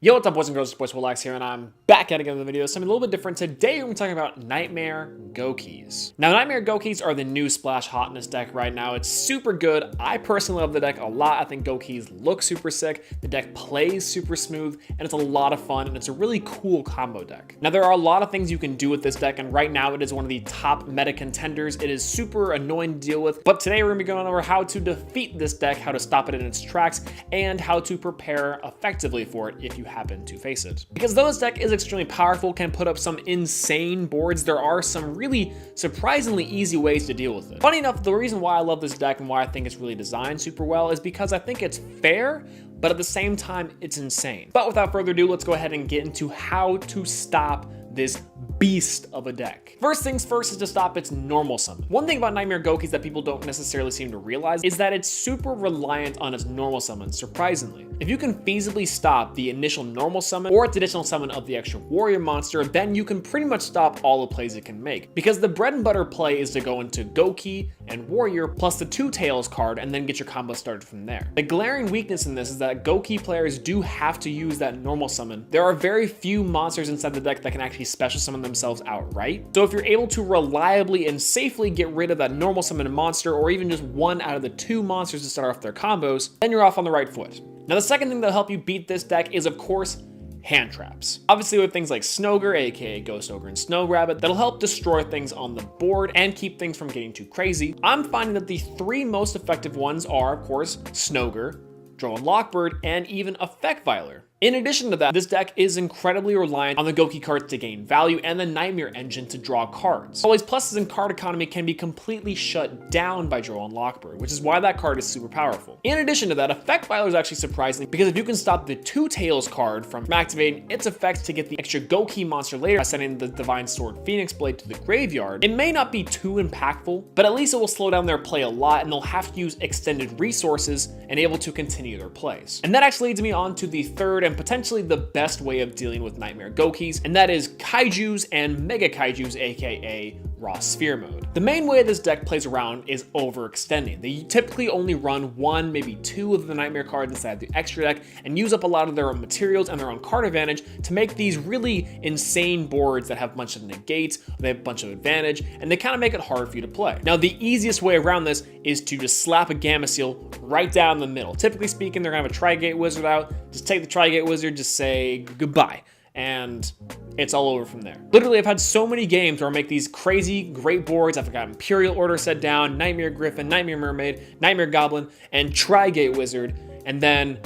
Yo, what's up boys and girls, it's boy Swolelax here, and I'm back at another video, something a little bit different. Today we're talking about Knightmare Goukis. Now, Knightmare Goukis are the new splash hotness deck right now. It's super good. I personally love the deck a lot. I think Goukis look super sick. The deck plays super smooth, and it's a lot of fun, and it's a really cool combo deck. Now, there are a lot of things you can do with this deck, and right now it is one of the top meta contenders. It is super annoying to deal with, but today we're gonna be going over how to defeat this deck, how to stop it in its tracks, and how to prepare effectively for it if you happen to face it. Because though this deck is extremely powerful, can put up some insane boards, there are some really surprisingly easy ways to deal with it. Funny enough, the reason why I love this deck and why I think it's really designed super well is because I think it's fair, but at the same time, it's insane. But without further ado, let's go ahead and get into how to stop this beast of a deck. First things first is to stop its normal summon. One thing about Knightmare Goukis that people don't necessarily seem to realize is that it's super reliant on its normal summon, surprisingly. If you can feasibly stop the initial normal summon or its additional summon of the extra warrior monster, then you can pretty much stop all the plays it can make. Because the bread and butter play is to go into Gouki and warrior plus the Two Tails card and then get your combo started from there. The glaring weakness in this is that Gouki players do have to use that normal summon. There are very few monsters inside the deck that can actually special summon themselves outright. So if you're able to reliably and safely get rid of that normal summon monster, or even just one out of the two monsters to start off their combos, then you're off on the right foot. Now the second thing that'll help you beat this deck is of course hand traps. Obviously with things like Snogre, aka Ghost Ogre and Snow Rabbit, that'll help destroy things on the board and keep things from getting too crazy. I'm finding that the three most effective ones are of course Snogre, Drone Lockbird, and even Effect Violer. In addition to that, this deck is incredibly reliant on the Gouki cards to gain value and the Nightmare engine to draw cards. Always pluses in card economy can be completely shut down by Drone Lockbird, which is why that card is super powerful. In addition to that, Effect Violer is actually surprising because if you can stop the Two Tails card from activating its effects to get the extra Gouki monster later by sending the Divine Sword Phoenix Blade to the graveyard, it may not be too impactful, but at least it will slow down their play a lot and they'll have to use extended resources and able to continue their plays. And that actually leads me on to the third and potentially the best way of dealing with Knightmare Goukis, and that is Kaijus and Mega Kaijus, aka Raw Sphere mode. The main way this deck plays around is overextending. They typically only run one, maybe two of the Nightmare cards inside the extra deck and use up a lot of their own materials and their own card advantage to make these really insane boards that have a bunch of negates, they have a bunch of advantage, and they kind of make it hard for you to play. Now, the easiest way around this is to just slap a Gamma Seal right down the middle. Typically speaking, they're gonna have a Tri-Gate Wizard out. Just take the Tri-Gate Wizard, just say goodbye, and it's all over from there. Literally, I've had so many games where I make these crazy great boards. I've got Imperial Order set down, Nightmare Griffin, Nightmare Mermaid, Nightmare Goblin, and Tri-Gate Wizard, and then,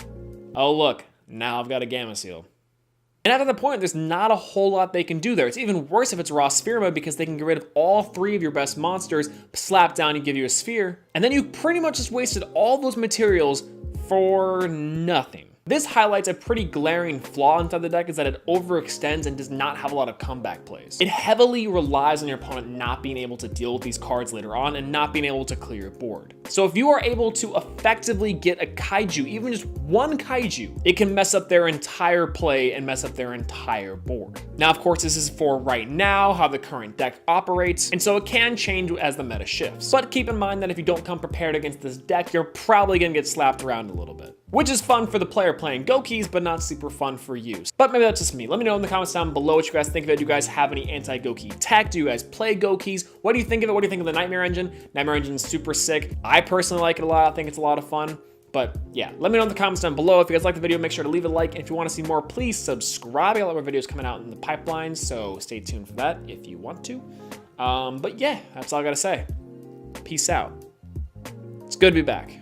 oh look, now I've got a Gamma Seal. And after that point, there's not a whole lot they can do there. It's even worse if it's Raw Sphere mode because they can get rid of all three of your best monsters, slap down and give you a sphere, and then you pretty much just wasted all those materials for nothing. This highlights a pretty glaring flaw inside the deck is that it overextends and does not have a lot of comeback plays. It heavily relies on your opponent not being able to deal with these cards later on and not being able to clear your board. So if you are able to effectively get a Kaiju, even just one Kaiju, it can mess up their entire play and mess up their entire board. Now, of course, this is for right now, how the current deck operates, and so it can change as the meta shifts. But keep in mind that if you don't come prepared against this deck, you're probably gonna get slapped around a little bit. Which is fun for the player playing Goukis, but not super fun for you. But maybe that's just me. Let me know in the comments down below what you guys think of it. Do you guys have any anti-Gouki tech? Do you guys play Goukis? What do you think of it? What do you think of the Nightmare engine? Nightmare engine is super sick. I personally like it a lot. I think it's a lot of fun. But yeah, let me know in the comments down below. If you guys like the video, make sure to leave a like. And if you want to see more, please subscribe. I got a lot more videos coming out in the pipeline, so stay tuned for that if you want to. But yeah, that's all I gotta say. Peace out. It's good to be back.